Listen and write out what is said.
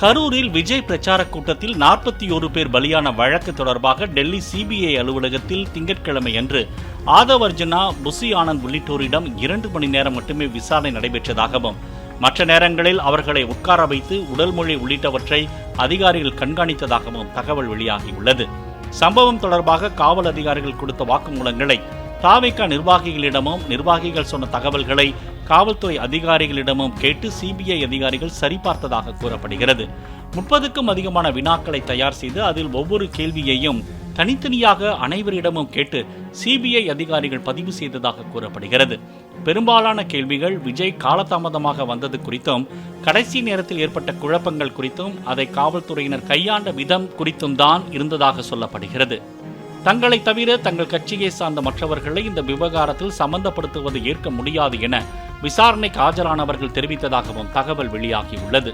கரூரில் விஜய் பிரச்சார கூட்டத்தில் 41 பேர் பலியான வழக்கு தொடர்பாக டெல்லி சிபிஐ அலுவலகத்தில் திங்கட்கிழமை அன்று ஆதவ் அர்ஜுனா, புசி ஆனந்த் உள்ளிட்டோரிடம் 2 மணி நேரம் மட்டுமே விசாரணை நடைபெற்றதாகவும் மற்ற நேரங்களில் அவர்களை உட்கார வைத்து உடல் மொழி உள்ளிட்டவற்றை அதிகாரிகள் கண்காணித்ததாகவும் தகவல் வெளியாகியுள்ளது. சம்பவம் தொடர்பாக காவல் அதிகாரிகள் கொடுத்த வாக்குமூலங்களை தாவேகா நிர்வாகிகளிடமும் நிர்வாகிகள் சொன்ன தகவல்களை காவல்துறை அதிகாரிகளிடமும் கேட்டு சிபிஐ அதிகாரிகள் சரிபார்த்ததாக கூறப்படுகிறது. 30க்கும் அதிகமான வினாக்களை தயார் செய்து அதில் ஒவ்வொரு கேள்வியையும் தனித்தனியாக அனைவரிடமும் கேட்டு சிபிஐ அதிகாரிகள் பதிவு செய்ததாக கூறப்படுகிறது. பெரும்பாலான கேள்விகள் விஜய் காலதாமதமாக வந்தது குறித்தும் கடைசி நேரத்தில் ஏற்பட்ட குழப்பங்கள் குறித்தும் அதை காவல்துறையினர் கையாண்ட விதம் குறித்தும் தான் இருந்ததாக சொல்லப்படுகிறது. தங்களை தவிர தங்கள் கட்சியை சார்ந்த மற்றவர்களை இந்த விவகாரத்தில் சம்பந்தப்படுத்துவது ஏற்க முடியாது என விசாரணைக்கு ஆஜரானவர்கள் தெரிவித்ததாகவும் தகவல் வெளியாகியுள்ளது.